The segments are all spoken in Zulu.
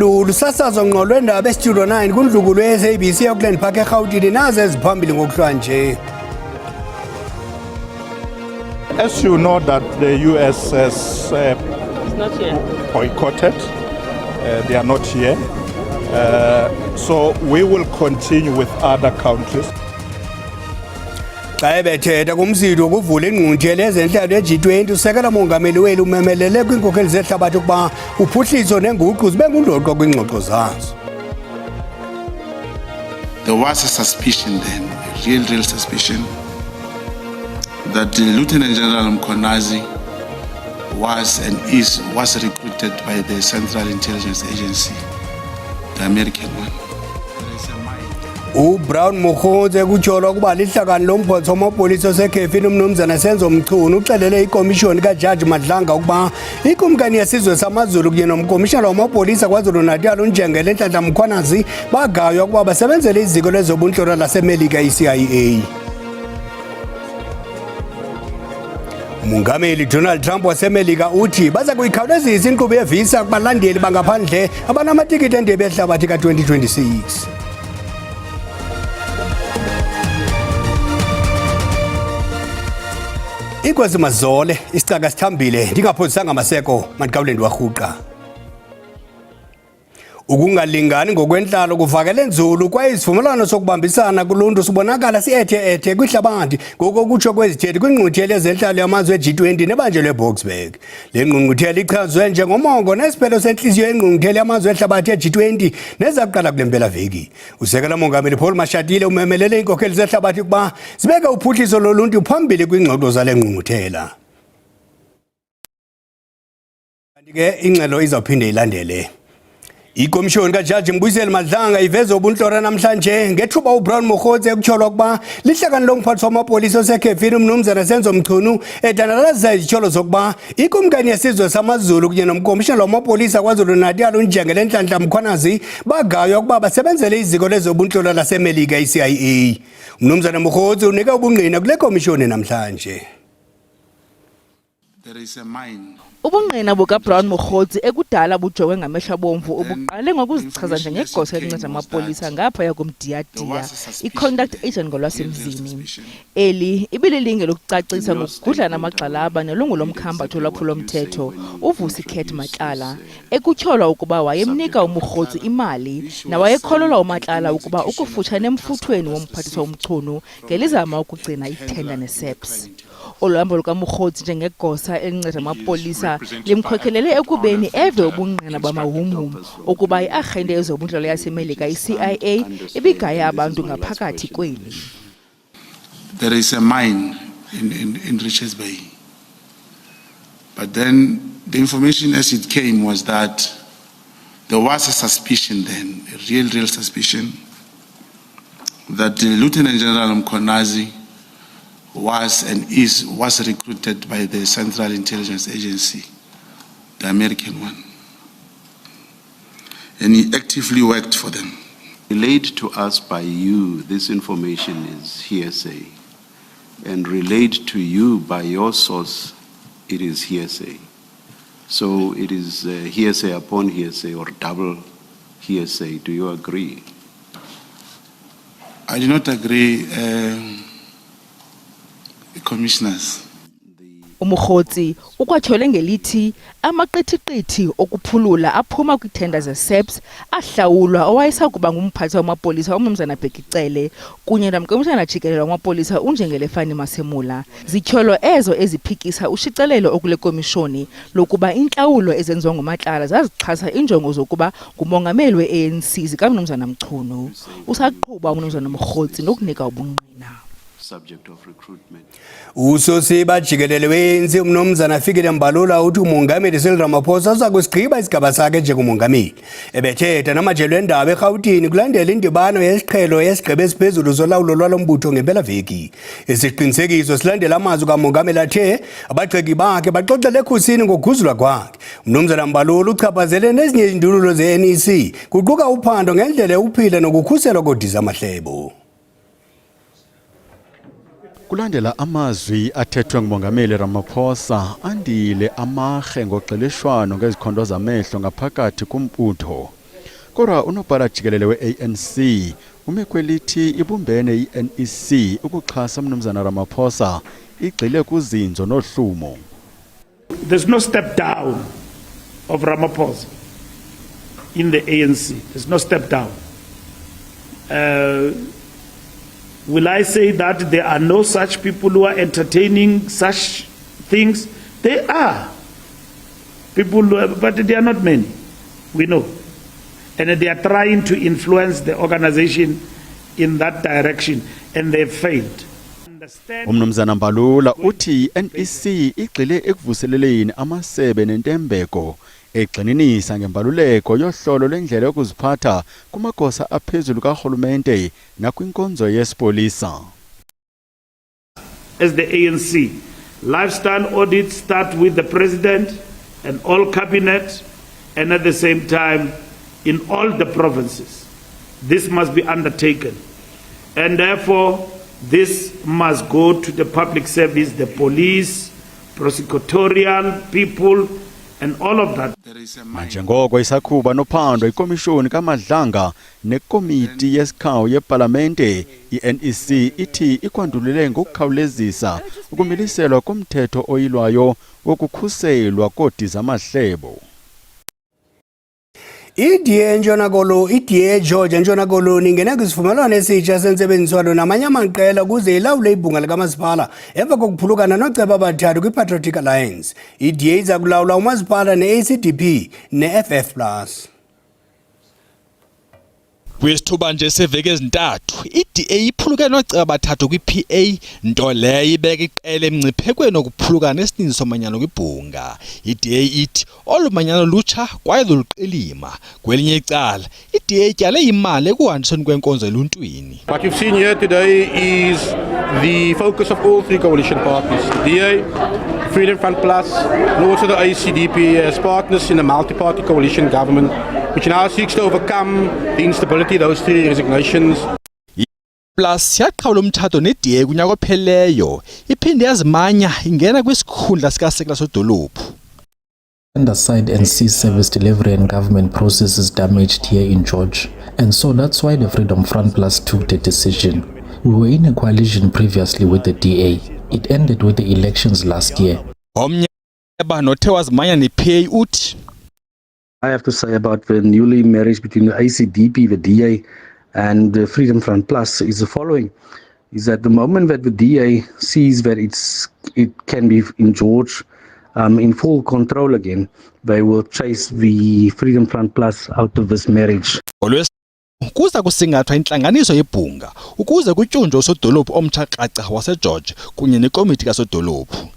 Lulu sasazo ngqo lwendaba eStudio 9 kundlubulo ye-SABC eAuckland Park eGauteng nazo eziphambili ngokuhlanje. As you know that the US has boycotted, they are not here. So we will continue with other countries. Xa ebethetha kumsitho wokuvula ingqungquthela yezentlalo ye-G20 usekela mongameli weli umemelele kwiinkokheli zehlabathi ukuba uphuhliso nenguqu zibe ngundoqo kwiingxoxo zazo. There was a suspicion then, a real suspicion, that Lieutenant General Mkhwanazi was recruited by the Central Intelligence Agency, the American one. Brown Mokhoze kutsholwa ukuba lihlakani lomphatho wamapolisa osekhefini umnumzana Senzo Mchunu uxelele ikomishoni kaJaji Madlanga ukuba ikumkani yesizwe samaZulu kunye nomkomishana wamapolisa KwaZulu-Natal uNjengele Nhlanhla Mkhwanazi bagaywa ukuba basebenzele iziko lezobunhlolo laseMelika i-CIA. Umongameli Donald Trump waseMelika uthi baza kuyikhawulezisa inkqubo yevisa kubalandeli bangaphandle abanamatikiti endebe yehlabathi ka-2026. Ikwezi mazole isicaka sithambile ndingaphosisanga amaseko mandikawulendi warhuqa. Ukungalingani ngokwenhlalo kuvakele nzulu kwaye isivumelwano sokubambisana kuluntu sibonakala siethe kwihlabathi ngokokutsho kwezithethi kwingqungquthela yezentlalo yamazwe e-G20 nebanjwe leBoksburg. Le ngqungquthela ichazwe njengomongo nesiphelo senhliziyo yengqungquthela yamazwe ehlabathi e-G20 nezaqala kule mpelaveki. Usekela mongameli Paul Mashatile umemelele iinkokheli zehlabathi ukuba zibeke uphuhliso loluntu phambili kwingxoxo zale ngqungquthela. Kanti ke ingxelo izawuphinde ilandele. Ikomishoni kaJaji Mbuyiseli Madlanga iveza ubunhlora namhlanje ngethuba uBrown Mokhoze kutsholwa ukuba lihlakani lomphathi wamapolisa osekhefini umnumzana Senzo Mchunu edanalaza izitsholo zokuba ikumkani yesizwe samaZulu kunye nomkomishana wamapolisa KwaZulu-Natal uNjengele Nhlanhla Mkhwanazi bagaywa ukuba basebenzele iziko lezobunhlolo laseMelika i-CIA. Umnumzana Mokhoze unika ubungqina kule komishoni namhlanje. There is a mine. Ubungqina bukaBrown Mokhoze ekudala bujongwe ngamehlo bomvu obuqale ngokuzichaza njengegosa elinceda amapolisa ngaphaya komdiyadiya i-conduct agent ngolwasemzini. Eli ibililinge lokucacisa ngokugudlana amagxalaba nelungu lomkhambatho lwaphulomthetho uVusikheth Matlala ekutyholwa ukuba wayemnika uMokhoze imali nawayekholelwa uMatlala ukuba ukufutshane emfuthweni womphathiswa uMchunu ngelizama ukugcina ithenda neSAPS. Oluhambo lukaMokhoze njengegosa elinceda amapolisa limkhokhelele ekubeni eve ubungqina bamahumhum ukuba i-arhente yezobunhlolo yaseMelika i-CIA ibigaya abantu ngaphakathi kweli. There is a mine in Richards Bay. But then the information as it came was that there was a suspicion then, a real suspicion, that Lieutenant General Mkhwanazi was recruited by the Central Intelligence Agency, the American one. And he actively worked for them. Relayed to us by you, this information is hearsay. And relayed to you by your source, it is hearsay. So it is hearsay upon hearsay or double hearsay. Do you agree? I do not agree. Commissioners. Umokhozi ukwathole ngelithi amaqithiqithi okuphulula aphuma kwithenda zeSAPS ahlawulwa owayesakuba ngumphathi wamapolisa umnumzana Bhekicele kunye nomkomishana jikelele wamapolisa uNjengele Fani Masemula. Zityholo ezo eziphikisa ushicelelo okule komishoni lokuba inhlawulo ezenziwa nguMatlala zazixhasa injongo zokuba ngumongameli we-ANC zikamnumzana Mchunu. Usaqhuba umnumzana Mokhozi nokunika ubungqina. Subject of recruitment. Usosiba jikelele wenzi umnumzana Fikile Mbalula uthi umongameli Cyril Ramaphosa uzakusigqiba isigaba sakhe njengomongameli. Ebethetha namajelo endaba eGauteng kulandela indibano yesiqhelo yesigqeba esiphezulu solawulo lwalombutho ngempelaveki. Isiqinisekiso silandela amazwi kamongameli athe abagxeki bakhe baxoxele ekhusini ngokuguzulwa kwakhe. Umnumzana Mbalula uchaphazele nezinye izindululo ze-NEC kuquka uphando ngendlela yokuphila nokukhuselwa kodiza amahlebo. Kulandela amazwi athethwe ngumongameli Ramaphosa andile amarhe ngoxeleshwano ngezikhondo zamehlo ngaphakathi kumbutho. Kodwa unobhala jikelele we-ANC umekwelithi ibumbene i-NEC ukuxhasa umnumzana Ramaphosa igxile kuzinzo nohlumo. There's no step down of Ramaphosa in the ANC. There's no step down. Will I say that there are no such people who are entertaining such things? They are people, but they are not many. We know. And they are trying to influence the organization in that direction, and they've failed. Umnumzana Mbalula uthi NEC igxile ekuvuseleleni amasebe nentembeko egxininisa ngembaluleko yohlolo lendlela yokuziphatha kumagosa aphezulu kahulumente nakwinkonzo yesipolisa. As the ANC, lifestyle audits start with the president and all cabinet, and at the same time in all the provinces. This must be undertaken, and therefore this must go to the public service, the police, prosecutorial people, and all of that. Njengoko isakhuba nophando ikomishoni kaMadlanga nekomiti yesikhawu yeParlamente iNEC ithi ikwandulule ngokukhawulezisa ukumiliselwa komthetho oyilwayo wokukhuselwa kodiza amahlebo. IDA George Ntshona Koloni ingene kwisivumelwano esitsha sensebenziswano namanye amaqela ukuze ilawule ibhunga likamasipala emva kokuphulukana noceba abathathu kwi-Patriotic Alliance. IDA iza kulawula umasipala ne-ACDP ne-FF Plus. Kwisithuba nje seveki ezintathu iDA iphulukene noceba abathathu kwi-PA nto leyo ibeka iqela emngciphekweni okuphulukana esininzi somanyano kwibhunga. IDA ithi olu manyano lutsha kwaye luluqilima. Kwelinye icala iDA ityale imali ekuhanjisweni kwenkonzo eluntwini. What you've seen here today is the focus of all three coalition parties, the DA, Freedom Front Plus, and also the ACDP as partners in a multi-party coalition government, which now seeks to overcome the instability of those three resignations. Plus yaqhawula umthatho neDA kunyaka opheleyo iphinde yazimanya ingena kwisikhundla sikasekela sodolophu. Underside and see service delivery and government processes damaged here in George, and so that's why the Freedom Front Plus took the decision. We were in a coalition previously with the DA. It ended with the elections last year. Nothe wazimanya nePA uthi I have to say about the newly marriage between the ACDP, the DA, and the Freedom Front Plus is the following: is that the moment that the DA sees that it can be in George in full control again, they will chase the Freedom Front Plus out of this marriage. Kuza kusingathwa intlanganiso yebhunga ukuze kutyunjwe usodolophu omtshaqaca waseGeorge kunye nekomiti kasodolophu.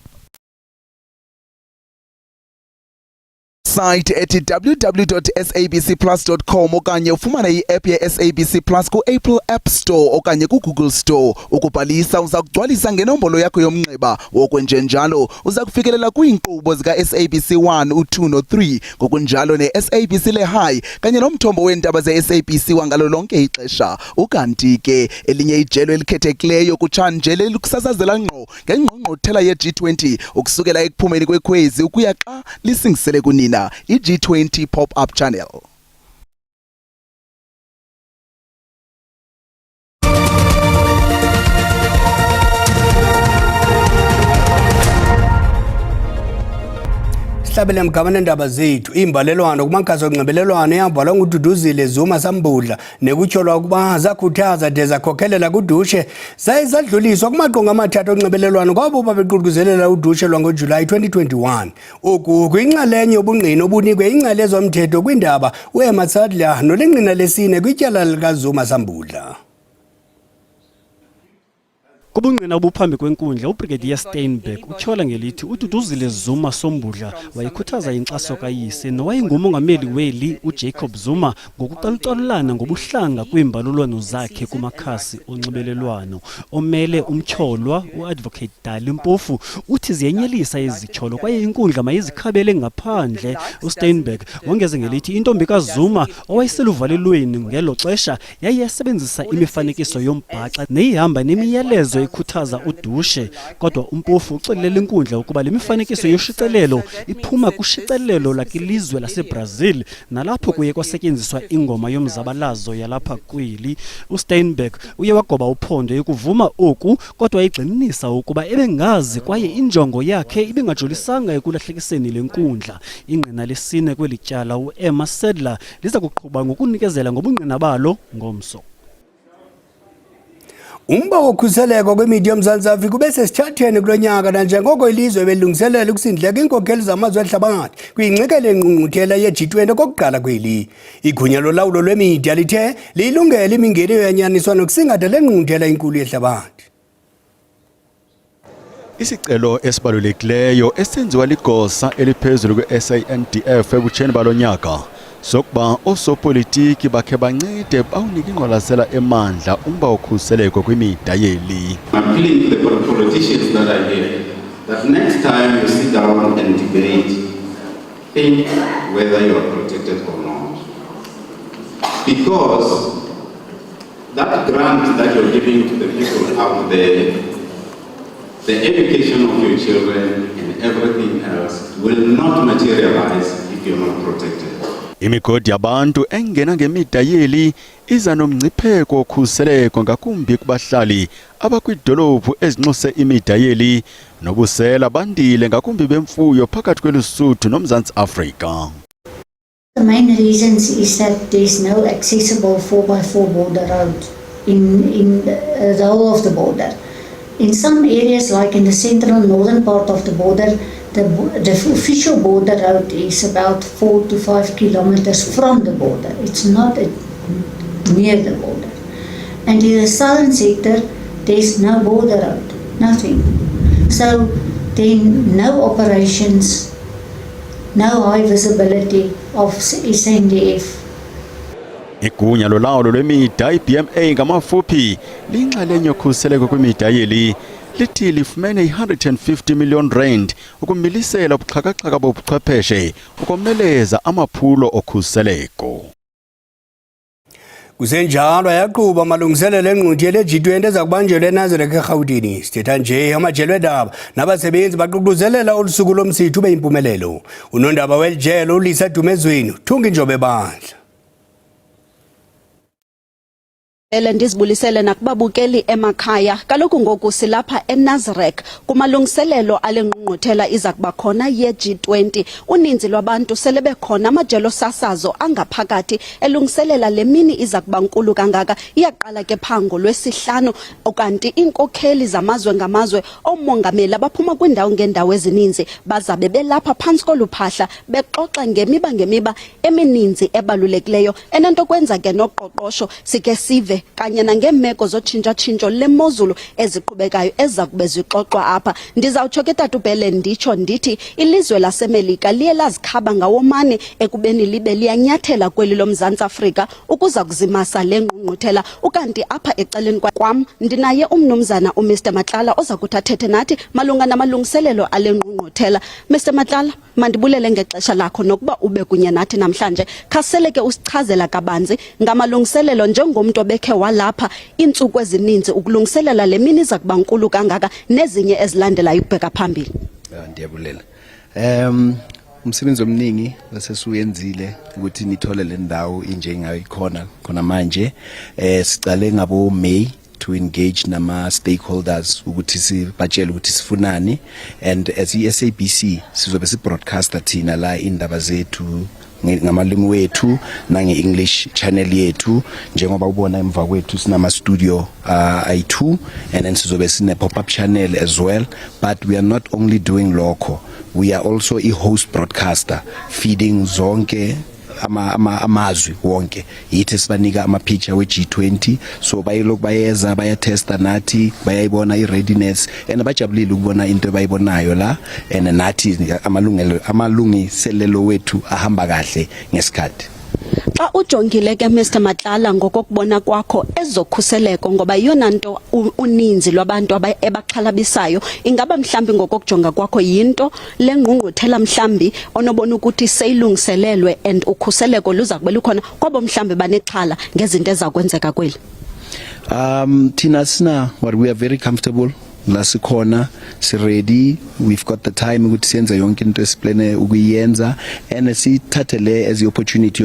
Site at www.sabcplus.com okanye ufumana i-app ye-SABC Plus ku-Apple App Store okanye ku-Google Store. Ukubhalisa uza kugcwalisa ngenombolo yakho yomnxeba. Okwenjenjalo uza kufikelela kwiinkqubo zika-SABC 1, u2 no3 ngokunjalo ne-SABC le-High kanye nomthombo weentaba ze-SABC wangalo lonke ixesha. Ukanti ke elinye ijelo elikhethekileyo kutshanje likusasazela ngqo ngengqongqothela ye-G20 ukusukela ekuphumeni kwekhwezi ukuya xa lisingisele kunina i-G20 Pop-Up Channel. Sihlabele mgabane ndaba zethu imbalelwano kumakhasi onxibelelwano eyabhalwa nguDuduzile Zuma Sambudla nekutyholwa ukuba zakhuthaza de zakhokhelela kudushe zayizadluliswa kumaqonga amathathu onxibelelwano kwabo babeququzelela udushe lwangoJulayi 2021. Oku kwinxalenye obungqini obunikwe ingcali zomthetho kwindaba uEmma Sadler nolengqina lesine kwityala likaZuma Sambudla. Kubungqina obuphambi kwenkundla uBrigadier Steinberg utyhola ngelithi uDuduzile Zuma Sambudla wayekhuthaza inkxaso kayise nowayengumongameli weli uJacob Zuma ngokucalucalulana ngobuhlanga kwiimbalelwano zakhe kumakhasi onxibelelwano. Omele umtyholwa uAdvocate Dali Mpofu uthi ziyenyelisa izityholo kwaye inkundla mayizikhabele ngaphandle. uSteinberg wongeze ngelithi intombi kaZuma owayeseluvalelweni ngelo xesha yayiyasebenzisa imifanekiso yombhaxa neyihamba nemiyalezo wayikhuthaza udushe, kodwa uMpofu uxolele inkundla ukuba le mifanekiso yoshicilelo iphuma kushicilelo lakilizwe laseBrazil nalapho kuye kwasetyenziswa ingoma yomzabalazo yalapha kweli. uSteinberg uye wagoba uphondo ekuvuma oku, kodwa wayigxininisa ukuba ebengazi kwaye injongo yakhe ibingajolisanga ekulahlekiseni lenkundla. Ingqina lesine kweli tyala uEmma Sedler liza kuqhuba ngokunikezela ngobungqina balo ngomso. Umba wokhuseleko kwemidiya yoMzantsi Afrika ube sesithatheni kulo nyaka nanjengoko ilizwe belilungiselela ukusindleka iinkokheli zamazwe ehlabathi kwincikelo engqungquthela ye-G20 okokuqala kweli. Igunya lolawulo lwemidiya lithe liyilungele imingeni yanyaniswa nokusingatha lengqungquthela inkulu yehlabathi. Isicelo esibalulekileyo esenziwa ligosa eliphezulu kwe-SANDF ebutsheni balonyaka sokuba osopolitiki bakhe bancede bawunika ingqwalasela emandla umba wokhuseleko kwimida yeli. I'm appealing to the politicians that are here that next time you sit down and debate, think whether you are protected or not. Because that grant that you're giving to the people out there, the education of your children and everything else will not materialize if you're not protected. Imigodi yabantu engena ngemida yeli iza nomngcipheko wokhuseleko ngakumbi kubahlali abakwidolophu ezinxuse imida yeli nobusela bandile ngakumbi bemfuyo phakathi kweLesotho noMzantsi Afrika. The main reasons is that there's no accessible 4x4 border road in the whole of the border. In some areas, like in the central northern part of the border, the official border road is about 4 to 5 kilometers from the border. It's not near the border. And in the southern sector, there's no border road, nothing. So then no operations, no high visibility of SANDF. Igunya lolawulo lwemida iBMA ngamafuphi linxalenye yokhuseleko kwimida yeli lithi lifumene i-150 million rand ukumilisela ubuxhakaxhaka bobuchwepheshe ukomeleza amaphulo okhuseleko. Kusenjalo yaqhuba amalungiselelo engqungquthela ye-G20 ezakubanjelwa eNazareth eGauteng. Sithetha nje amajelo eendaba nabasebenzi baququzelela olusuku lomsitho ube yimpumelelo. Unondaba welijelo uLisa Dumezweni uthunga injobe bandla. Ndizibulisele nakubabukeli emakhaya. Kaloku ngoku silapha eNazareth kumalungiselelo alengqungquthela iza kuba khona ye-G20. Uninzi lwabantu sele bekhona, amajelo sasazo angaphakathi elungiselela le mini iza kuba nkulu kangaka. Iyaqala ke phango lwesihlanu, okanti iinkokheli zamazwe ngamazwe omongameli abaphuma kwiindawo ngeendawo ezininzi bazabe belapha phantsi koluphahla bexoxa ngemiba emininzi ebalulekileyo enento kwenza ke noqoqosho sike sive kanye nangeemeko zotshintsha-tshintsho lemozulu eziqhubekayo eza kube zixoxwa apha. Ndizawutsho ke Tata uBhele nditsho ndithi ilizwe laseMelika liye lazikhaba ngawomane ekubeni libe liyanyathela kweli loMzantsi Afrika ukuza kuzimasa le ngqungquthela. Ukanti apha ecaleni kwam ndinaye umnumzana uMr Matlala oza kuthi athethe nathi malunga namalungiselelo ale ngqungquthela. Mr Matlala, mandibulele ngexesha lakho nokuba ube kunye nathi namhlanje. Khasele ke usichazela kabanzi ngamalungiselelo njengomntu obekhe walapha iintsuku ezininzi ukulungiselela le mini iza kuba nkulu kangaka nezinye ezilandelayo ukubheka phambili. Ndiyabulela. Umsebenzi omningi besesuyenzile ukuthi nithole le ndawo injengayikhona khona manje. Sicale ngabo May to engage nama stakeholders ukuthi sibatshele ukuthi sifunani, and as iSABC sizobe sibroadcaster thina la indaba zethu ngamalungu wethu nange-English channel yethu njengoba ubona emva kwethu sinama studio I2, and then sizobe sine pop-up channel as well. But we are not only doing local, we are also a host broadcaster feeding zonke amazwi wonke. Yithi sibanika ama-picture we-G20, so bayiloku bayeza bayatesta nathi bayayibona i-readiness and bajabulile ukubona into bayibonayo la, and nathi amalungiselelo wethu ahamba kahle ngesikhathi. Xa ujongile ke Mr Matlala ngokubona kwakho ezokhuseleko, ngoba yona nto uninzi lwabantu abaxhalabisayo, ingaba mhlambi ngokujonga kwakho yinto lengqungquthela mhlambi onobona ukuthi seyilungiselelwe and ukhuseleko luza kube lukhona kwabo mhlambi banexhala ngezinto ezakwenzeka kweli? Tina sina what we are very comfortable. La sikhona si ready, we've got the time ukuthi siyenze yonke into esiplane ukuyenza and sithathe le as the opportunity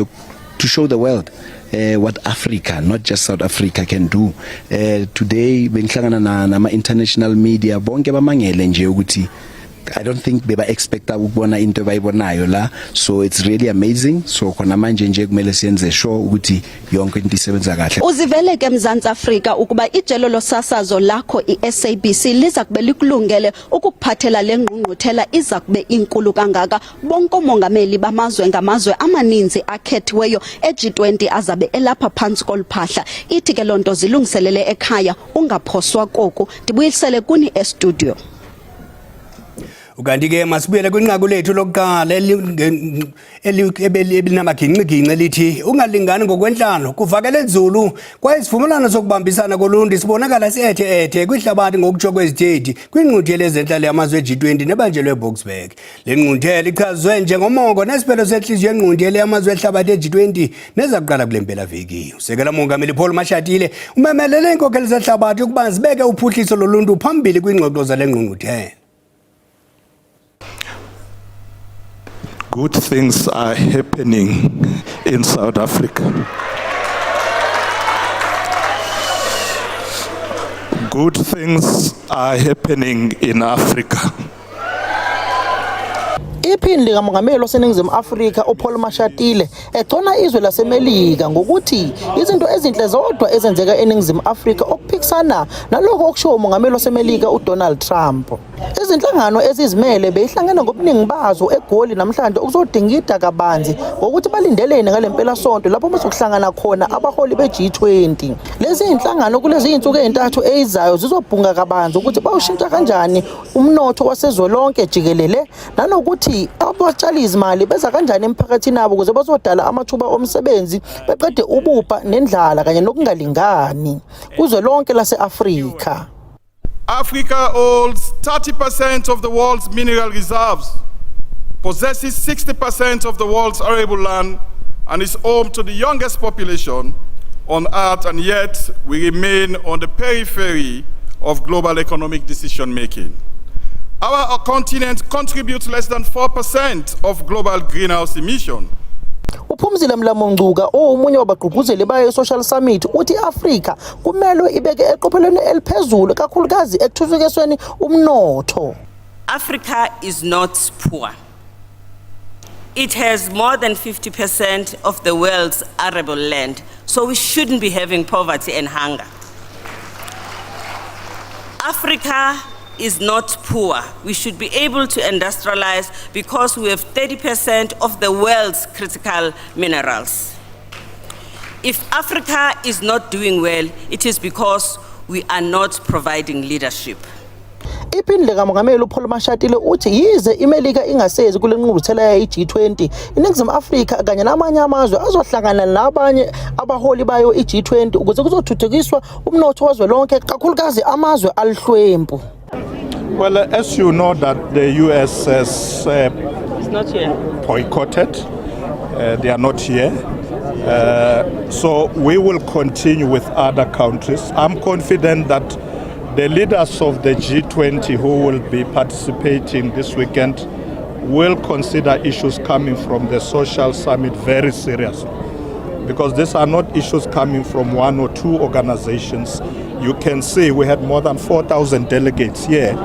to show the world what Africa, not just South Africa, can do. Today bengihlangana nama international media bonke bamangele nje ukuthi I don't think beba expecta ukubona into bayibonayo la, so it's really amazing. So khona manje nje kumele siyenze sure ukuthi yonke into isebenza kahle. Uziveleke eMzantsi Afrika ukuba ijelo losasazo lakho iSABC liza kube likulungele ukuphathela lengqungquthela iza kube inkulu kangaka. Bonke omongameli bamazwe ngamazwe amaninzi akhethiweyo eG20 azabe elapha phansi koluphahla. Ithi ke lonto zilungiselele ekhaya ungaphoswa koku. Ndibuyilisele kuni estudio. Ukanti ke masibuyele kwinqaku lethu lokuqala elinamaginqiginqi lithi ungalingani ngokwenhlalo kuvakele nzulu kwaye isivumelwano sokubambisana koluntu sibonakala siethe kwihlabathi ngokutsho kwezithethi kwingqungquthela ezenhlalo yamazwe G20 nebanjelwe eBoksburg. Le ngqungquthela ichazwe njengomongo nesiphelo senhliziyo yengqungquthela yamazwe ehlabathi G20 neza kuqala kule mpelaveki. Usekela mongameli Paul Mashatile umemelele inkokheli zehlabathi ukuba zibeke uphuhliso loluntu phambili kwingxoxo zale ngqungquthela. Good things are happening in South Africa. Good things are happening in Africa. Iphindi kamongameli waseningizimu Afrika uPaul Mashatile egcona izwe laseMelika ngokuthi izinto ezinhle zodwa ezenzeka eningizimu Afrika okuphikisana nalokho okushiwo umongameli waseMelika uDonald Trump. Izinhlangano ezizimele beyihlangana ngobuningi bazo eGoli namhlanje ukuzodingida kabanzi ngokuthi balindelene ngalempela sonto lapho bazokuhlangana khona abaholi beG20. Lezi inhlangano kulezi insuku ezintathu ezizayo zizobhunga kabanzi ukuthi bawushintsha kanjani umnotho wasezolonke jikelele nanokuthi abatshali izimali beza kanjani emphakathini abo ukuze bazodala amathuba omsebenzi beqede ubupha nendlala kanye nokungalingani kuzwe lonke lase-Afrika. Africa holds 30% of the world's mineral reserves, possesses 60% of the world's arable land, and is home to the youngest population on earth, and yet we remain on the periphery of global economic decision-making. Our continent contributes less than 4% of global greenhouse emissions. Uphumzile Mlamongcuka omunye wabagqugquzeli baye social summit uthi Africa kumele ibeke eqophelweni eliphezulu kakhulukazi ekuthuthukisweni umnotho. Africa is not poor. It has more than 50% of the world's arable land, so we shouldn't be having poverty and hunger. Africa is not poor. We should be able to industrialize because we have 30% of the world's critical minerals. If Africa is not doing well, it is because we are not providing leadership. Iphindile kamongameli uPaul Mashatile uthi yize iMelika ingasezi kule ngqungquthela ya G20 iningizimu Afrika kanye namanye amazwe azohlangana nabanye abaholi bayo iG20 ukuze kuzothuthukiswa umnotho wazwe lonke kakhulukazi amazwe alihlwempu. Well, as you know that the US has boycotted, they are not here. So we will continue with other countries. I'm confident that the leaders of the G20 who will be participating this weekend will consider issues coming from the social summit very seriously, because these are not issues coming from one or two organizations. You can see we had more than 4,000 delegates here,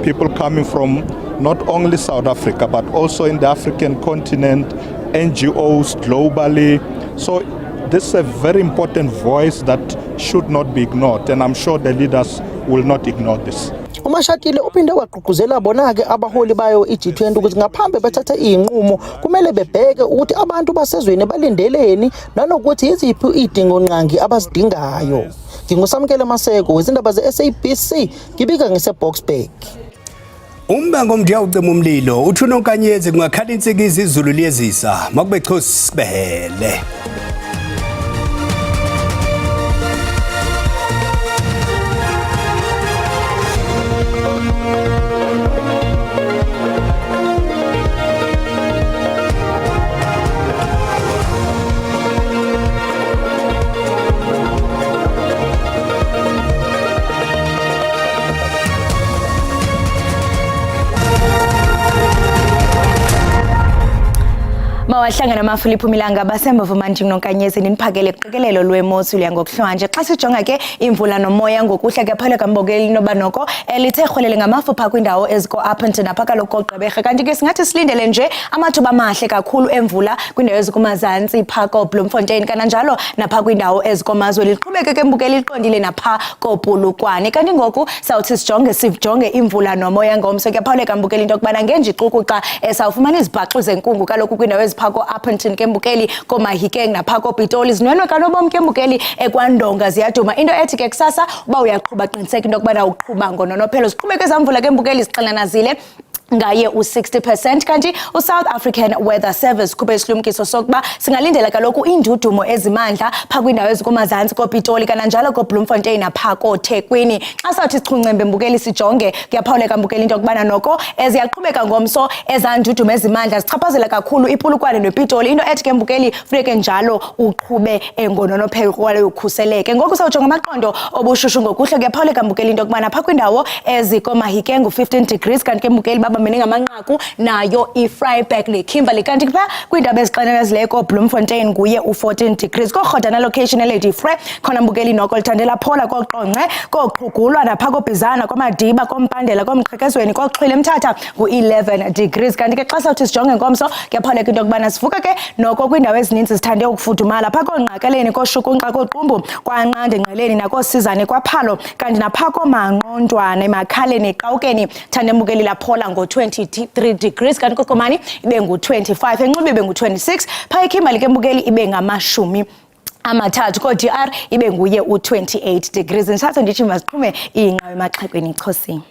people coming from not only South Africa, but also in the African continent, NGOs globally. So this is a very important voice that should not be ignored, and I'm sure the leaders will not ignore this. uMashatile uphinde wagqugquzela bona-ke abaholi bayo i-G20 ukuthi ngaphambi bethathe iy'nqumo kumele bebheke ukuthi abantu basezweni balindeleni nanokuthi yiziphi iy'dingonqangi abazidingayo. Ngingusamkele Maseko izindaba ze-SABC ngibika ngise-Boksburg. Umbango mdiya ucima umlilo uthuna Nkanyezi kungakhala insikizi izulu liyezisa makube chosi sibehele. mawahlangana amaFilipi Milanga basemva manje nonkanyezi niphakele qikelelo lwemozulu yangokuhlanje xa sijonga ke imvula nomoya ngokuhle ke phale kambokeli noba noko elithe rholele ngamafupha kwindawo eziko Upington apha kaloku Gqeberha kanti ke singathi silindele nje amathuba amahle kakhulu emvula kwindawo ezikumazantsi pha koBloemfontein kananjalo napha kwindawo eziko Mazwe liqhubeke ke mbukeli liqondile napha koPolokwane kanti ngoku sawuthi sijonge imvula nomoya ngomso ke phale kambukeli into kubana ngenje ixuku xa esawufumana izibhaxu zenkungu kaloku kwindawo eziphako Upington kembukeli koMahikeng napha koPitoli zinwenwe kanobom kembukeli ekwandonga ziyaduma into ethi ke kusasa uba uyaqhuba qiniseka into kubana uqhuba ngononophelo siqhubeke ezamvula kembukeli sixananazile ngaye u60% kanti uSouth African Weather Service kube isilumkiso sokuba singalindela kaloku indudumo ezimandla pha kwindawo ezikumazantsi koPitoli kananjalo koBloemfontein napha koThekwini xa sathi sichuncembe mbukeli sijonge kuyaphawuleka mbukeli into kubana noko eziyaqhubeka ngomso ezandudumo ezimandla sichaphazela kakhulu iPolokwane nePitoli into ethi ke mbukeli funeke njalo uqhube engononophelo kwale ukhuseleke ngoku sawujonga amaqondo obushushu ngokuhle kuyaphawuleka mbukeli into kubana pha kwindawo ezikoMahikeng u15 degrees kanti ke mbukeli mene ngamanqaku nayo iFryburg neKimberley kanti pha kwindaba ezixananazileyo koBloemfontein nguye u14 degrees koRhodana location eLady Frey khona mbukeli noko lithandela phola koQongce koqhugulwa napha koBizana koMadiba koMpandela koMqhekezweni koXhwile Mthatha u11 degrees kanti ke xa sawuthi sijonge ngomso kuyaphawuleka into kubana sivuka ke noko kwindawo ezininzi zithande ukufudumala pha koNgqakeleni koShukunqa koQumbu kwaNqande Ngqeleni nakosizane kwaPhalo kanti napha koManqondwane Makhaleni Eqawukeni thande mbukeli laphola ngo23 degrees kanti koKomani ibe ngu25 eNcube ibe ngu26 pha eKimberley kembukeli ibe ngamashumi amathathu koDR ibe nguye u28 degrees ndisathe ndithi masiqhume ingqawe emaxhekweni ichosini